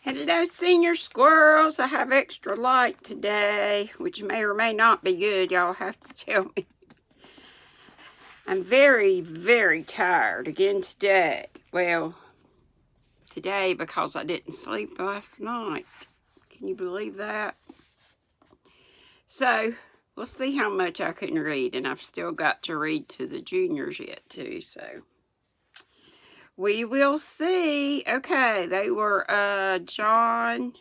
Hello, senior squirrels. I have extra light today, which may or may not be good. Y'all have to tell me. I'm very, very tired again today. Well, today because I didn't sleep last night. Can you believe that? So, we'll see how much I can read, and I've still got to read to the juniors yet, too, so we will see. Okay, they were John,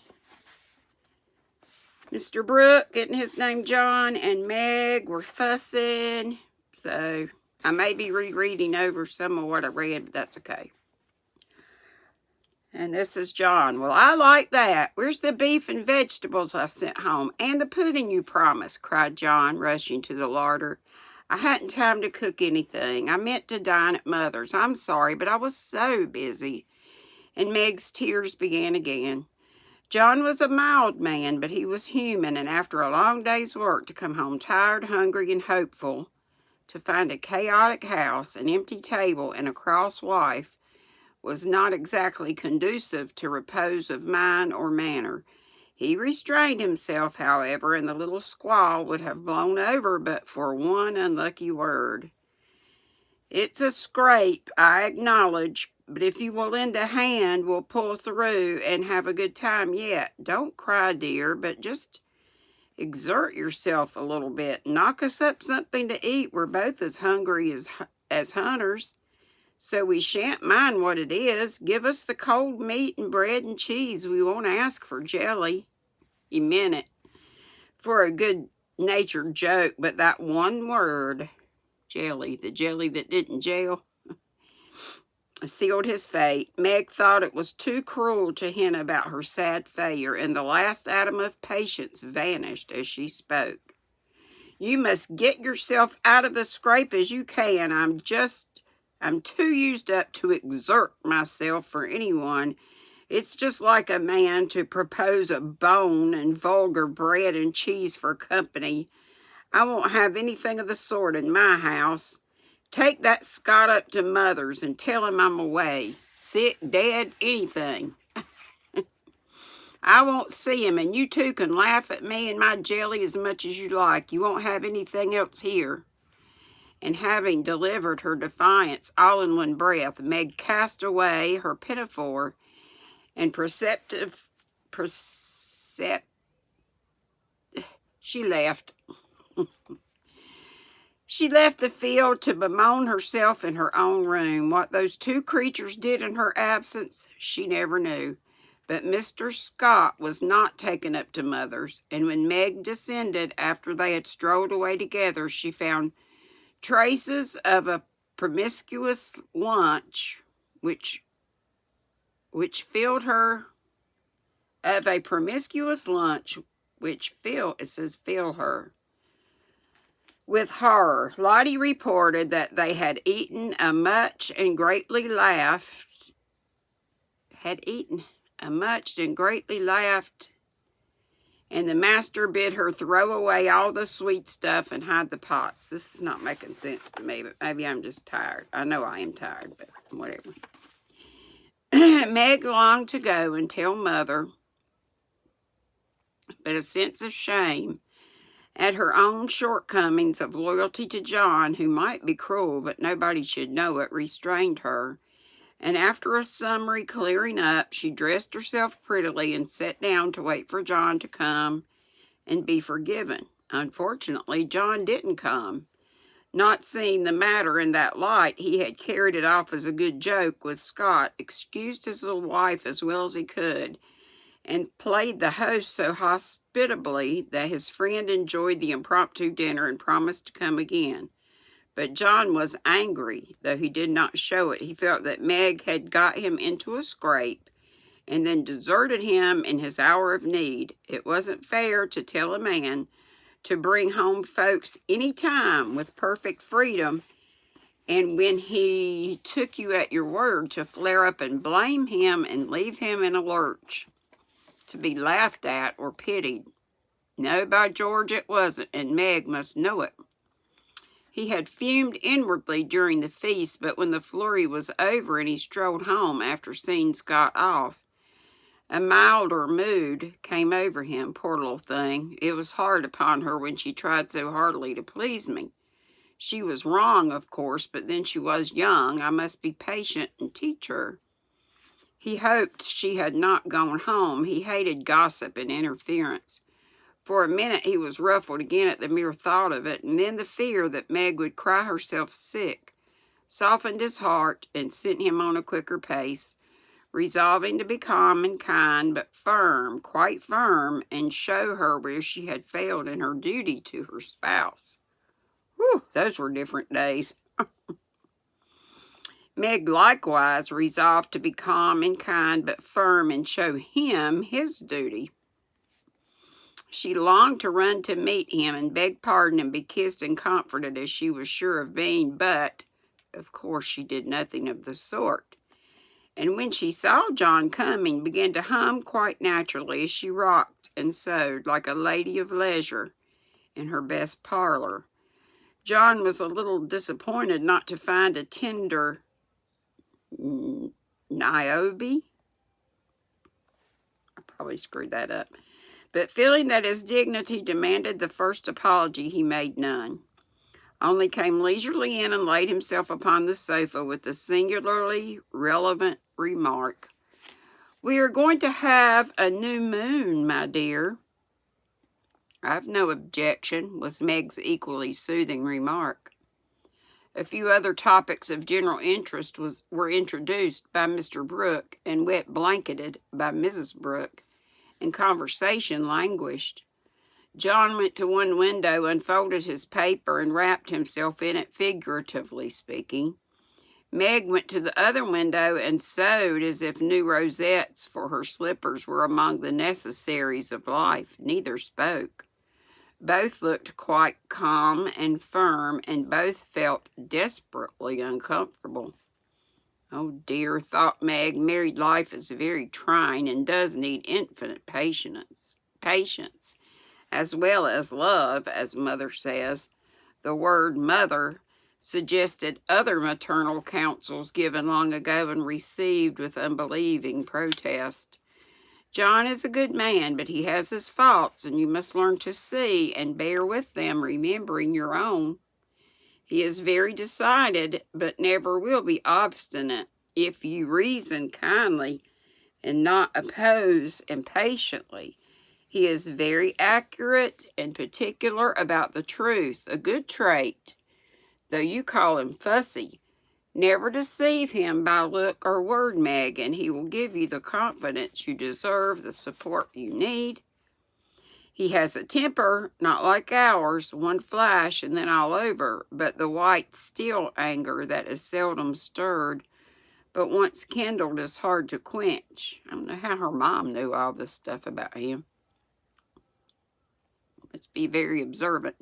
Mr. Brooke getting his name John, and Meg were fussing. So I may be rereading over some of what I read, but that's okay. And this is John. Well, I like that. Where's the beef and vegetables I sent home? And the pudding you promised, cried John, rushing to the larder. I hadn't time to cook anything. I meant to dine at Mother's. I'm sorry, but I was so busy. And Meg's tears began again. John was a mild man, but he was human, and after a long day's work, to come home tired, hungry, and hopeful, to find a chaotic house, an empty table, and a cross wife was not exactly conducive to repose of mind or manner. He restrained himself, however, and the little squall would have blown over but for one unlucky word. It's a scrape, I acknowledge, but if you will lend a hand, we'll pull through and have a good time yet. Don't cry, dear, but just exert yourself a little bit. Knock us up something to eat. We're both as hungry as hunters, so we shan't mind what it is. Give us the cold meat and bread and cheese. We won't ask for jelly. He meant it for a good-natured joke, but that one word, jelly, the jelly that didn't gel, sealed his fate. Meg thought it was too cruel to hint about her sad failure, and the last atom of patience vanished as she spoke. You must get yourself out of the scrape as you can. I'm too used up to exert myself for anyone. It's just like a man to propose a bone and vulgar bread and cheese for company. I won't have anything of the sort in my house. Take that Scot up to Mother's and tell him I'm away. Sick, dead, anything. I won't see him, and you two can laugh at me and my jelly as much as you like. You won't have anything else here. And having delivered her defiance all in one breath, Meg cast away her pinafore and she left. She left the field to bemoan herself in her own room. What those two creatures did in her absence, she never knew. But Mr. Scott was not taken up to Mother's, and when Meg descended after they had strolled away together, she found traces of a promiscuous lunch which filled her it says fill her with horror. Lottie reported that they had eaten much and greatly laughed, and the master bid her throw away all the sweet stuff and hide the pots. This is not making sense to me, but maybe I'm just tired. I know I am tired, but whatever. Meg longed to go and tell Mother, but a sense of shame at her own shortcomings of loyalty to John, who might be cruel, but nobody should know it, restrained her. And after a summary clearing up, she dressed herself prettily and sat down to wait for John to come and be forgiven. Unfortunately, John didn't come. Not seeing the matter in that light, he had carried it off as a good joke with Scott, excused his little wife as well as he could, and played the host so hospitably that his friend enjoyed the impromptu dinner and promised to come again. But John was angry, though he did not show it. He felt that Meg had got him into a scrape and then deserted him in his hour of need. It wasn't fair to tell a man to bring home folks any time with perfect freedom, and when he took you at your word, to flare up and blame him and leave him in a lurch, to be laughed at or pitied. No, by George, it wasn't, and Meg must know it. He had fumed inwardly during the feast, but when the flurry was over and he strolled home after seeing Scott off, A milder mood came over him, poor little thing. It was hard upon her when she tried so heartily to please me. She was wrong, of course, but then she was young. I must be patient and teach her. He hoped she had not gone home. He hated gossip and interference. For a minute he was ruffled again at the mere thought of it, and then the fear that Meg would cry herself sick softened his heart and sent him on a quicker pace, resolving to be calm and kind, but firm, quite firm, and show her where she had failed in her duty to her spouse. Whew, those were different days. Meg likewise resolved to be calm and kind, but firm, and show him his duty. She longed to run to meet him and beg pardon and be kissed and comforted as she was sure of being, but, of course, she did nothing of the sort. And when she saw John coming, began to hum quite naturally as she rocked and sewed like a lady of leisure in her best parlor. John was a little disappointed not to find a tender Niobe. I probably screwed that up. But feeling that his dignity demanded the first apology, he made none. Only came leisurely in and laid himself upon the sofa with the singularly relevant remark, "We are going to have a new moon, my dear." "I've no objection," was Meg's equally soothing remark. A few other topics of general interest were introduced by Mr. Brooke and wet blanketed by Mrs. Brooke, and conversation languished. John went to one window, unfolded his paper, and wrapped himself in it, figuratively speaking. Meg went to the other window and sewed as if new rosettes for her slippers were among the necessaries of life. Neither spoke. Both looked quite calm and firm, and both felt desperately uncomfortable. Oh dear, thought Meg, married life is very trying and does need infinite patience, as well as love, as Mother says. The word mother suggested other maternal counsels given long ago and received with unbelieving protest. John is a good man, but he has his faults, and you must learn to see and bear with them, remembering your own. He is very decided, but never will be obstinate if you reason kindly and not oppose impatiently. He is very accurate and particular about the truth, a good trait, though you call him fussy. Never deceive him by look or word, Meg, and he will give you the confidence you deserve, the support you need. He has a temper, not like ours, one flash and then all over, but the white, still anger that is seldom stirred, but once kindled is hard to quench. I don't know how her mom knew all this stuff about him. Let's be very observant.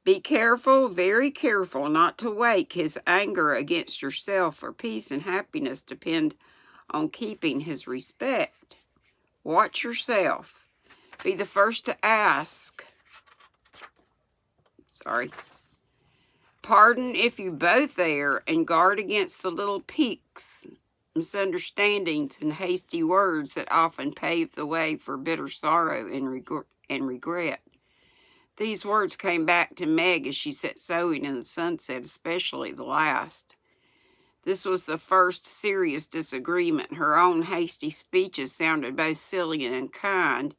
Be careful, very careful, not to wake his anger against yourself, for peace and happiness depend on keeping his respect. Watch yourself. Be the first to ask. Pardon if you both err, and guard against the little piques, misunderstandings, and hasty words that often pave the way for bitter sorrow and regret. These words came back to Meg as she sat sewing in the sunset, especially the last. This was the first serious disagreement. Her own hasty speeches sounded both silly and unkind.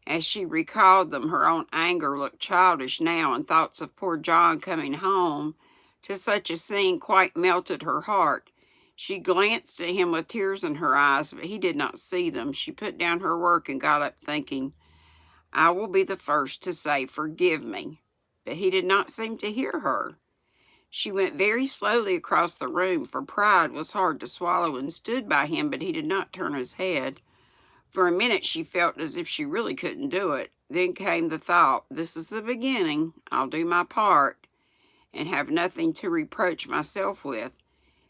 As she recalled them, her own anger looked childish now, and thoughts of poor John coming home to such a scene quite melted her heart. She glanced at him with tears in her eyes, but he did not see them. She put down her work and got up, thinking, I will be the first to say, forgive me. But he did not seem to hear her. She went very slowly across the room, for pride was hard to swallow, and stood by him, but he did not turn his head. For a minute she felt as if she really couldn't do it. Then came the thought, this is the beginning. I'll do my part, and have nothing to reproach myself with.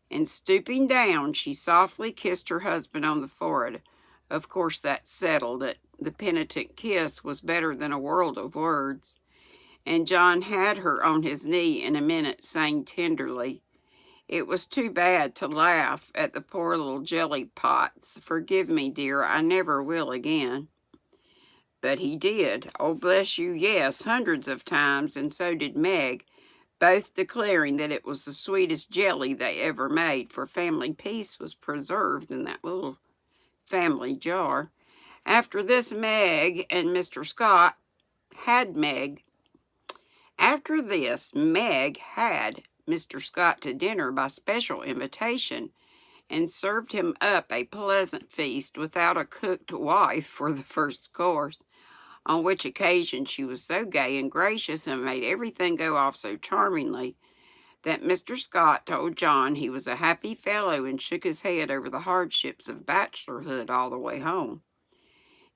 And stooping down, she softly kissed her husband on the forehead. Of course that settled it. The penitent kiss was better than a world of words. And John had her on his knee in a minute, saying tenderly, It was too bad to laugh at the poor little jelly pots. Forgive me, dear, I never will again. But he did. Oh, bless you, yes, hundreds of times, and so did Meg, both declaring that it was the sweetest jelly they ever made, for family peace was preserved in that little family jar. After this, Meg and Mr. Scott had Meg. After this, Meg had Mr. Scott to dinner by special invitation, and served him up a pleasant feast without a cooked wife for the first course, on which occasion she was so gay and gracious and made everything go off so charmingly that Mr. Scott told John he was a happy fellow and shook his head over the hardships of bachelorhood all the way home.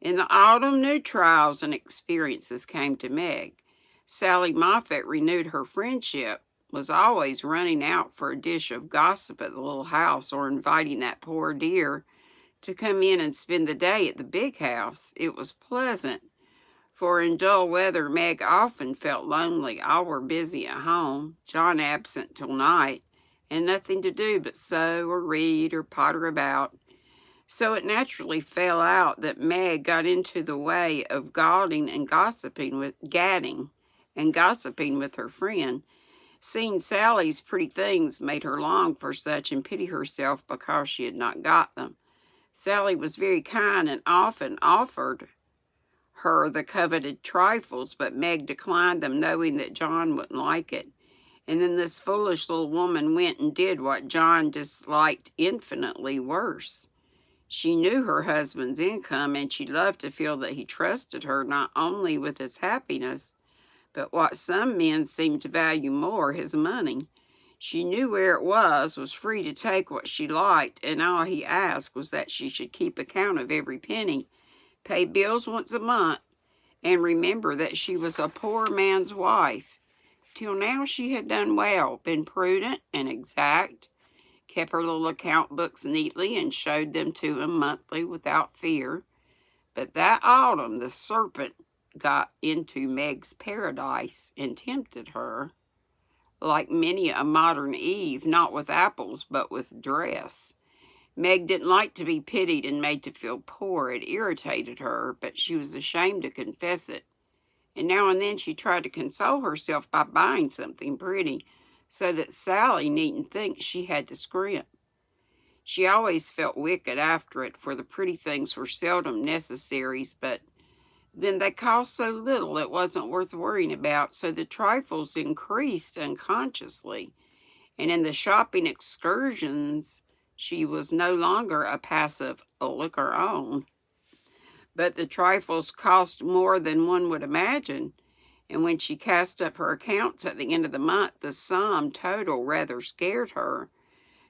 In the autumn, new trials and experiences came to Meg. Sally Moffett renewed her friendship, was always running out for a dish of gossip at the little house or inviting that poor dear to come in and spend the day at the big house. It was pleasant, for in dull weather Meg often felt lonely. All were busy at home, John absent till night, and nothing to do but sew or read or potter about. So it naturally fell out that Meg got into the way of gadding and gossiping with her friend. Seeing Sally's pretty things made her long for such and pity herself because she had not got them. Sally was very kind and often offered her the coveted trifles, but Meg declined them, knowing that John wouldn't like it. And then this foolish little woman went and did what John disliked infinitely worse. She knew her husband's income, and she loved to feel that he trusted her not only with his happiness, but what some men seem to value more, his money. She knew where it was free to take what she liked, and all he asked was that she should keep account of every penny, pay bills once a month, and remember that she was a poor man's wife. Till now she had done well, been prudent and exact, kept her little account books neatly, and showed them to him monthly without fear. But that autumn the serpent got into Meg's paradise and tempted her, like many a modern Eve, not with apples, but with dress. Meg didn't like to be pitied and made to feel poor. It irritated her, but she was ashamed to confess it. And now and then she tried to console herself by buying something pretty, so that Sally needn't think she had to scrimp. She always felt wicked after it, for the pretty things were seldom necessaries, but then they cost so little it wasn't worth worrying about, so the trifles increased unconsciously. And in the shopping excursions, she was no longer a passive looker-on. But the trifles cost more than one would imagine, and when she cast up her accounts at the end of the month, the sum total rather scared her.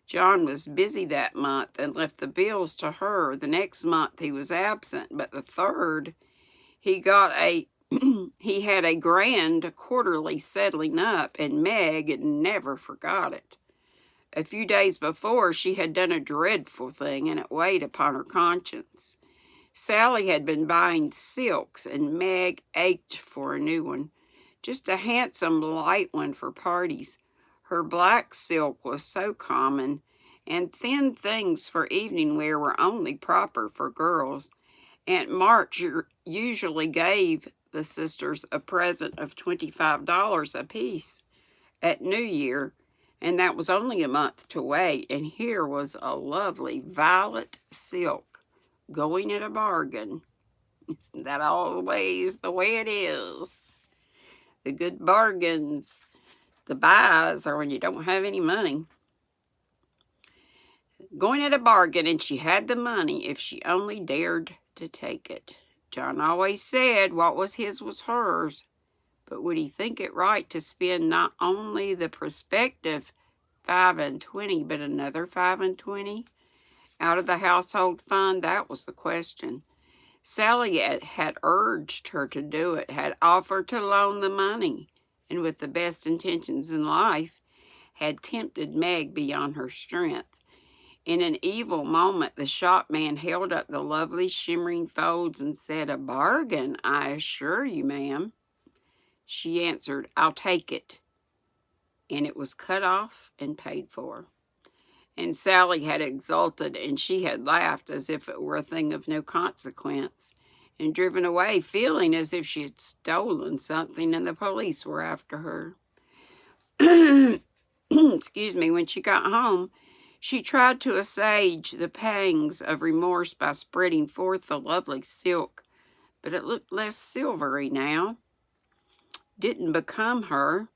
John was busy that month and left the bills to her. The next month he was absent, but the third he had a grand quarterly settling up, and Meg never forgot it. A few days before, she had done a dreadful thing, and it weighed upon her conscience. Sally had been buying silks, and Meg ached for a new one, just a handsome light one for parties. Her black silk was so common, and thin things for evening wear were only proper for girls. Aunt March usually gave the sisters a present of $25 apiece at New Year, and that was only a month to wait. And here was a lovely violet silk, going at a bargain. Isn't that always the way it is? The good bargains, the buys, are when you don't have any money. Going at a bargain, and she had the money if she only dared to take it. John always said what was his was hers, but would he think it right to spend not only the prospective 5 and 20, but another 5 and 20 out of the household fund? That was the question. Sally had urged her to do it, had offered to loan the money, and with the best intentions in life, had tempted Meg beyond her strength. In an evil moment, the shopman held up the lovely shimmering folds and said, "A bargain, I assure you, ma'am." She answered, "I'll take it." and it was cut off and paid for. And Sally had exulted, and she had laughed as if it were a thing of no consequence, and driven away feeling as if she had stolen something and the police were after her. Excuse me. When she got home, she tried to assuage the pangs of remorse by spreading forth the lovely silk, but it looked less silvery now. Didn't become her,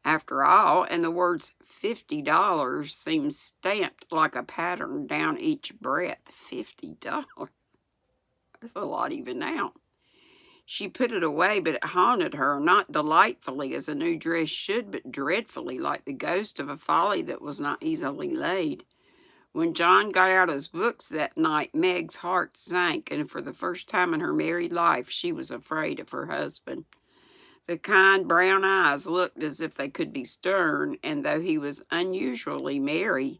after all, and the words $50 seemed stamped like a pattern down each breadth. $50. That's a lot even now. She put it away, but it haunted her, not delightfully as a new dress should, but dreadfully, like the ghost of a folly that was not easily laid. When John got out his books that night, Meg's heart sank, and for the first time in her married life, she was afraid of her husband. The kind brown eyes looked as if they could be stern, and though he was unusually merry,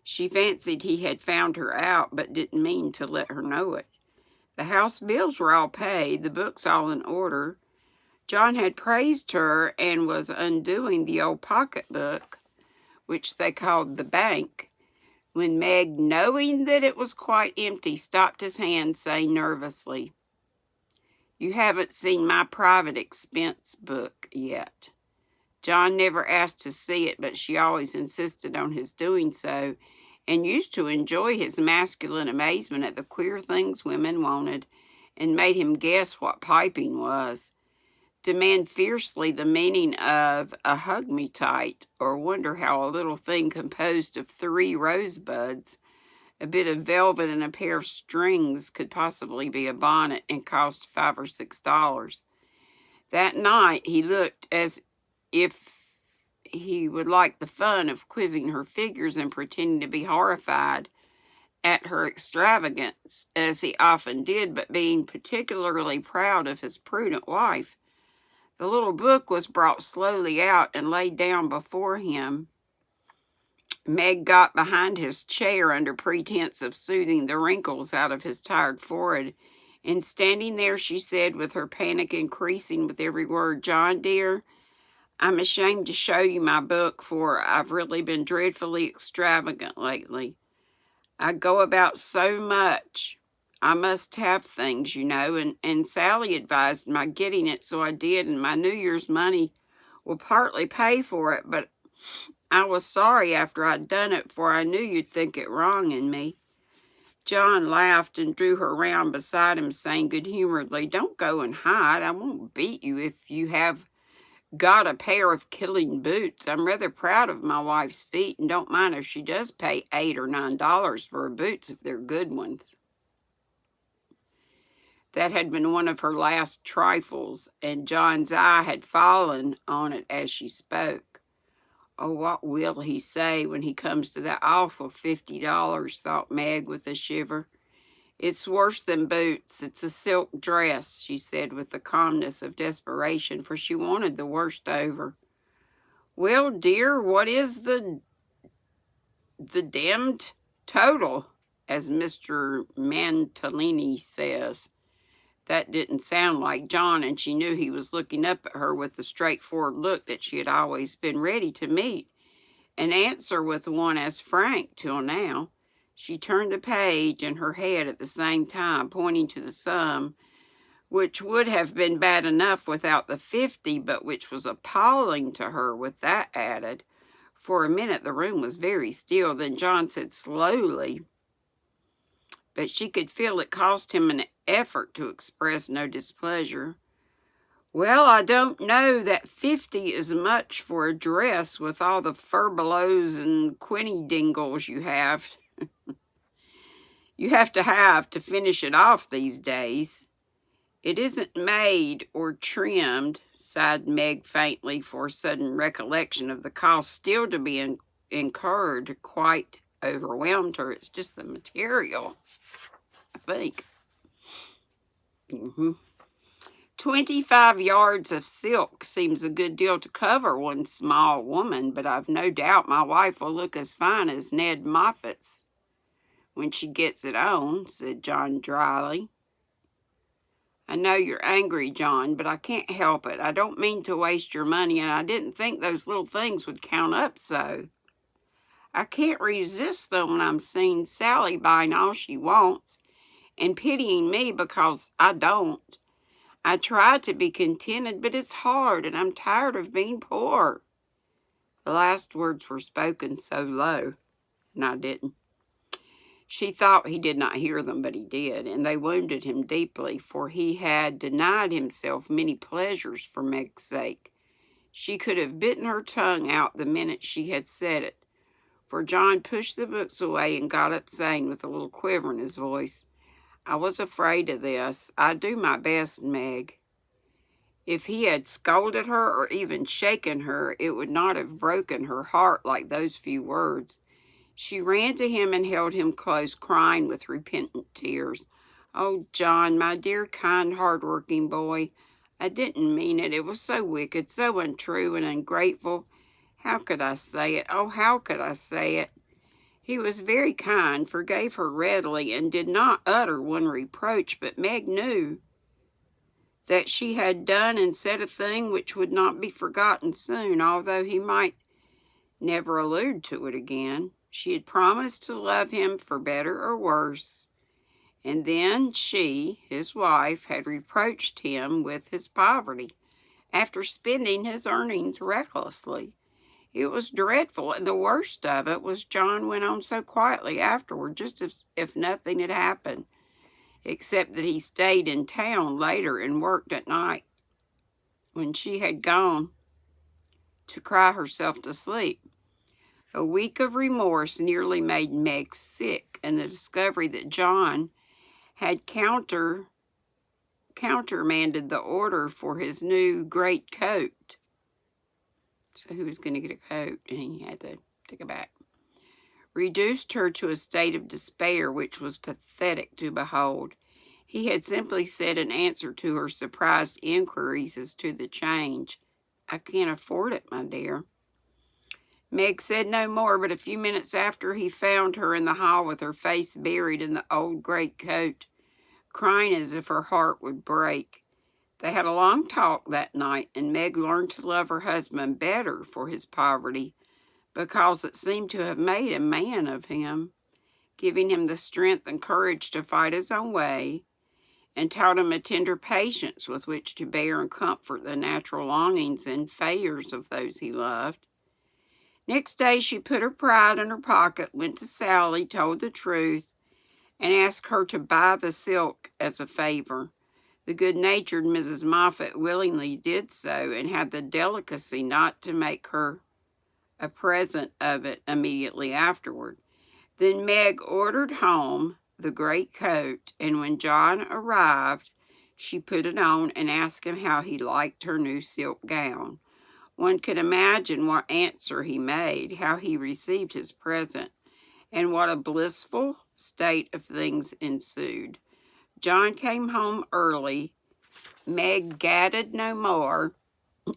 she fancied he had found her out, but didn't mean to let her know it. The house bills were all paid, the books all in order. John had praised her and was undoing the old pocketbook, which they called the bank, when Meg, knowing that it was quite empty, stopped his hand, saying nervously, "You haven't seen my private expense book yet." John never asked to see it, but she always insisted on his doing so, and used to enjoy his masculine amazement at the queer things women wanted, and made him guess what piping was, demand fiercely the meaning of a hug me tight, or wonder how a little thing composed of 3 rosebuds, a bit of velvet, and a pair of strings could possibly be a bonnet and cost $5 or $6. That night he looked as if he would like the fun of quizzing her figures and pretending to be horrified at her extravagance, as he often did, but being particularly proud of his prudent wife. The little book was brought slowly out and laid down before him. Meg got behind his chair under pretense of soothing the wrinkles out of his tired forehead, and standing there she said, with her panic increasing with every word, "John, dear, I'm ashamed to show you my book, for I've really been dreadfully extravagant lately. I go about so much. I must have things, you know, and Sally advised my getting it, so I did, and my New Year's money will partly pay for it, but I was sorry after I'd done it, for I knew you'd think it wrong in me." John laughed and drew her round beside him, saying good-humoredly, "Don't go and hide. I won't beat you if you have got a pair of killing boots. I'm rather proud of my wife's feet, and don't mind if she does pay $8 or $9 for her boots if they're good ones." That had been one of her last trifles, and John's eye had fallen on it as she spoke. "Oh, what will he say when he comes to that awful $50, thought Meg with a shiver. "It's worse than boots. It's a silk dress," she said with the calmness of desperation, for she wanted the worst over. "Well, dear, what is the damned total, as Mr. Mantalini says?" That didn't sound like John, and she knew he was looking up at her with the straightforward look that she had always been ready to meet, and answer with one as frank till now. She turned the page in her head at the same time, pointing to the sum, which would have been bad enough without the 50, but which was appalling to her with that added. For a minute the room was very still. Then John said slowly, but she could feel it cost him an effort to express no displeasure, "Well, I don't know that 50 is much for a dress with all the furbelows and quinny dingles you have to finish it off these days. It isn't made or trimmed," sighed Meg faintly, for a sudden recollection of the cost still to be incurred quite overwhelmed her. "It's just the material, I think." 25 yards of silk seems a good deal to cover one small woman, but I've no doubt my wife will look as fine as Ned Moffat's when she gets it on," said John dryly. I know you're angry, John, but I can't help it. I don't mean to waste your money, and I didn't think those little things would count up so. I can't resist them when I'm seeing Sally buying all she wants and pitying me because I don't. I try to be contented, but it's hard, and I'm tired of being poor." The last words were spoken so low, and I didn't. She thought he did not hear them, but he did, and they wounded him deeply, for he had denied himself many pleasures for Meg's sake. She could have bitten her tongue out the minute she had said it, for John pushed the books away and got up, saying with a little quiver in his voice, "I was afraid of this. I do my best, Meg." If he had scolded her or even shaken her, it would not have broken her heart like those few words. She ran to him and held him close, crying with repentant tears. "Oh, John, my dear, kind, hard-working boy, I didn't mean it. It was so wicked, so untrue and ungrateful. How could I say it? Oh, how could I say it?" He was very kind, forgave her readily, and did not utter one reproach, but Meg knew that she had done and said a thing which would not be forgotten soon, although he might never allude to it again. She had promised to love him for better or worse, and then she, his wife, had reproached him with his poverty after spending his earnings recklessly. It was dreadful, and the worst of it was John went on so quietly afterward, just as if nothing had happened, except that he stayed in town later and worked at night when she had gone to cry herself to sleep. A week of remorse nearly made Meg sick, and the discovery that John had countermanded the order for his new great coat. So he was going to get a coat, and he had to take it back. Reduced her to a state of despair which was pathetic to behold. He had simply said in answer to her surprised inquiries as to the change, "I can't afford it, my dear." Meg said no more, but a few minutes after he found her in the hall with her face buried in the old great coat, crying as if her heart would break. They had a long talk that night, and Meg learned to love her husband better for his poverty, because it seemed to have made a man of him, giving him the strength and courage to fight his own way, and taught him a tender patience with which to bear and comfort the natural longings and failures of those he loved. Next day she put her pride in her pocket, went to Sally, told the truth, and asked her to buy the silk as a favor. The good-natured Mrs. Moffat willingly did so, and had the delicacy not to make her a present of it immediately afterward. Then Meg ordered home the great coat, and when John arrived, she put it on and asked him how he liked her new silk gown. One could imagine what answer he made, how he received his present, and what a blissful state of things ensued. John came home early, Meg gadded no more,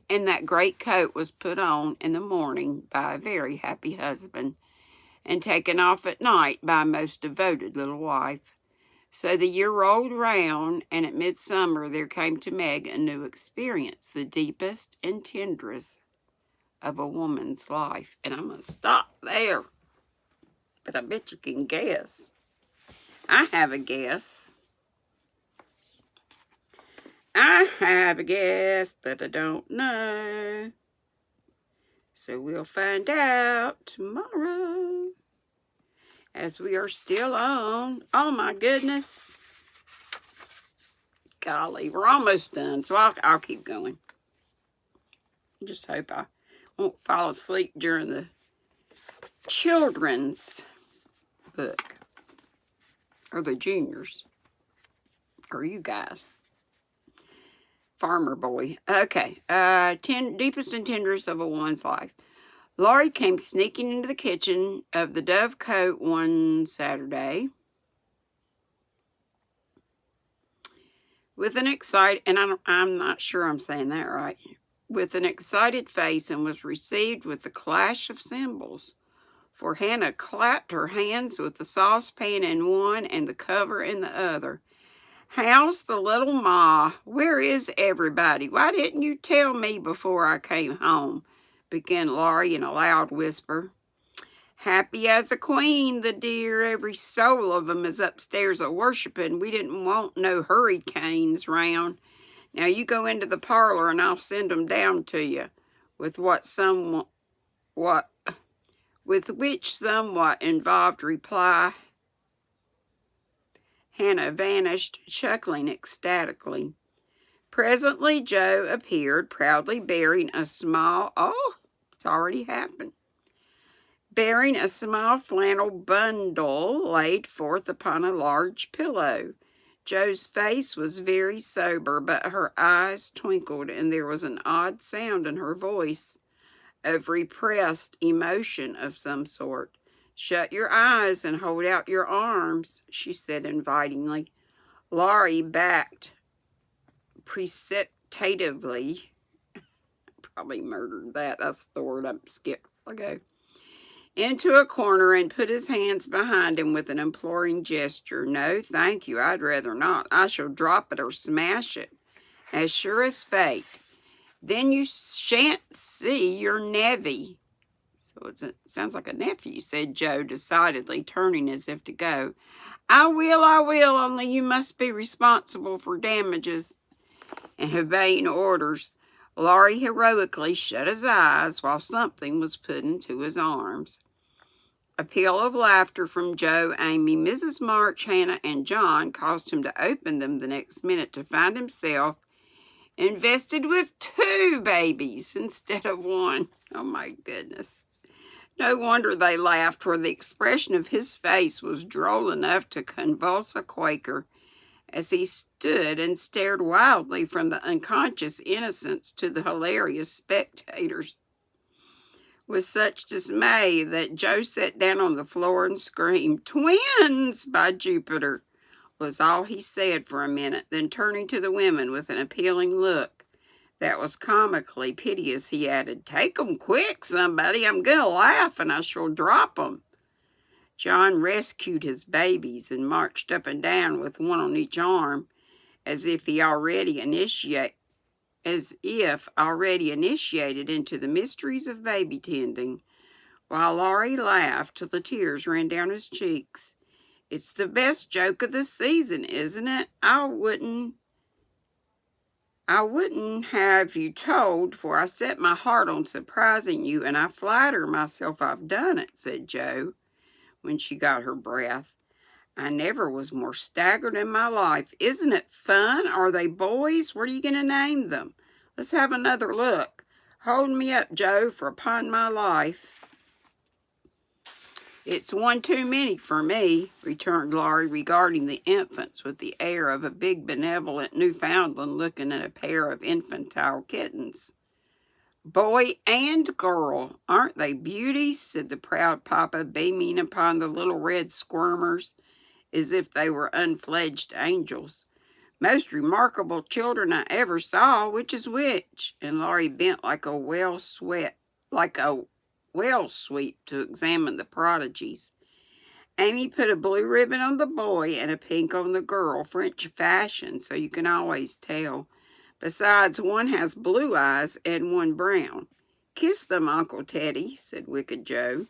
and that great coat was put on in the morning by a very happy husband, and taken off at night by a most devoted little wife. So the year rolled round, and at midsummer there came to Meg a new experience, the deepest and tenderest of a woman's life. And I'm going to stop there, but I bet you can guess. I have a guess. I have a guess, but I don't know. So we'll find out tomorrow, as we are still on. Oh my goodness. Golly, we're almost done, so I'll keep going. I just hope I won't fall asleep during the children's book, or the juniors, or you guys. Farmer boy. Okay. Deepest and tenderest of a woman's life. Laurie came sneaking into the kitchen of the Dove Cote one Saturday with an excited, and I'm not sure I'm saying that right, with an excited face, and was received with the clash of cymbals. For Hannah clapped her hands with the saucepan in one and the cover in the other. How's the little ma? Where is everybody? Why didn't you tell me before I came home? Began Laurie in a loud whisper. Happy as a queen, the dear. Every soul of 'em is upstairs a-worshiping. We didn't want no hurricanes round. Now you go into the parlor and I'll send 'em down to you. With which somewhat involved reply, Hannah vanished, chuckling ecstatically. Presently Joe appeared, proudly bearing a small, it's already happened, bearing a small flannel bundle laid forth upon a large pillow. Joe's face was very sober, but her eyes twinkled, and there was an odd sound in her voice, of repressed emotion of some sort. Shut your eyes and hold out your arms, she said invitingly. Laurie backed precipitatively. Probably murdered that. That's the word I skipped ago. Into a corner and put his hands behind him with an imploring gesture. No, thank you. I'd rather not. I shall drop it or smash it, as sure as fate. Then you shan't see your nevy. So it sounds like a nephew, said Joe decidedly, turning as if to go. I will, only you must be responsible for damages. And obeying orders, Laurie heroically shut his eyes while something was put into his arms. A peal of laughter from Joe, Amy, Mrs. March, Hannah, and John caused him to open them the next minute to find himself invested with 2 babies instead of 1. Oh my goodness. No wonder they laughed, for the expression of his face was droll enough to convulse a Quaker as he stood and stared wildly from the unconscious innocents to the hilarious spectators, with such dismay that Joe sat down on the floor and screamed, Twins, by Jupiter, was all he said for a minute. Then turning to the women with an appealing look that was comically piteous, he added, Take 'em quick, somebody. I'm going to laugh and I shall drop 'em. John rescued his babies and marched up and down with one on each arm, as if already initiated into the mysteries of baby tending, while Laurie laughed till the tears ran down his cheeks. It's the best joke of the season, isn't it? I wouldn't have you told, for I set my heart on surprising you, and I flatter myself I've done it, said Joe, when she got her breath. I never was more staggered in my life. Isn't it fun? Are they boys? What are you going to name them? Let's have another look. Hold me up, Joe, for upon my life, it's one too many for me, returned Laurie, regarding the infants with the air of a big benevolent Newfoundland looking at a pair of infantile kittens. Boy and girl, aren't they beauties? Said the proud papa, beaming upon the little red squirmers as if they were unfledged angels. Most remarkable children I ever saw. Which is which? And Laurie bent like a well sweep to examine the prodigies. Amy put a blue ribbon on the boy and a pink on the girl, French fashion, so you can always tell. Besides, one has blue eyes and one brown. Kiss them, Uncle Teddy, said Wicked Joe.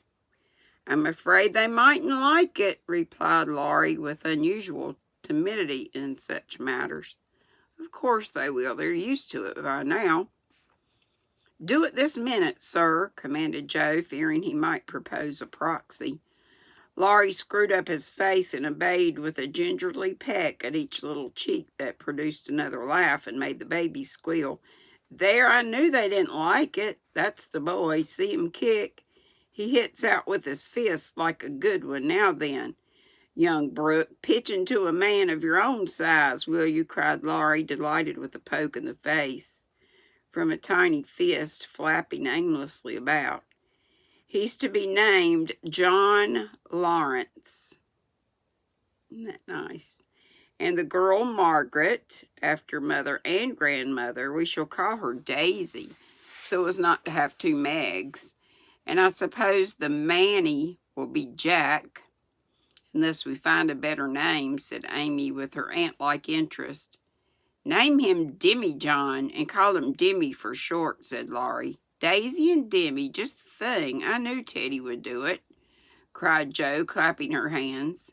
I'm afraid they mightn't like it, replied Laurie with unusual timidity in such matters. Of course they will. They're used to it by now. Do it this minute, sir, commanded Joe, fearing he might propose a proxy. Laurie screwed up his face and obeyed with a gingerly peck at each little cheek that produced another laugh and made the baby squeal. There, I knew they didn't like it. That's the boy. See him kick. He hits out with his fist like a good one. Now then, young Brooke, pitch into a man of your own size, will you? Cried Laurie, delighted with a poke in the face from a tiny fist flapping aimlessly about. He's to be named John Lawrence. Isn't that nice? And the girl Margaret, after mother and grandmother, we shall call her Daisy, so as not to have 2 Megs. And I suppose the Manny will be Jack. Unless we find a better name, said Amy with her ant-like interest. Name him Demi-John and call him Demi for short, said Laurie. Daisy and Demi, just the thing. I knew Teddy would do it, cried Jo, clapping her hands.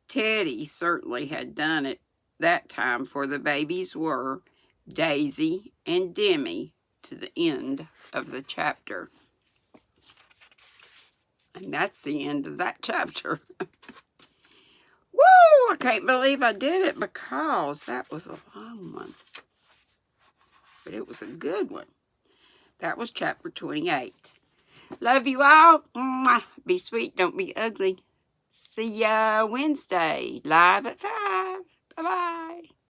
Teddy certainly had done it that time, for the babies were Daisy and Demi to the end of the chapter. And that's the end of that chapter. Woo! I can't believe I did it because that was a long one. But it was a good one. That was chapter 28. Love you all. Mwah. Be sweet, don't be ugly. See ya Wednesday, live at 5. Bye-bye.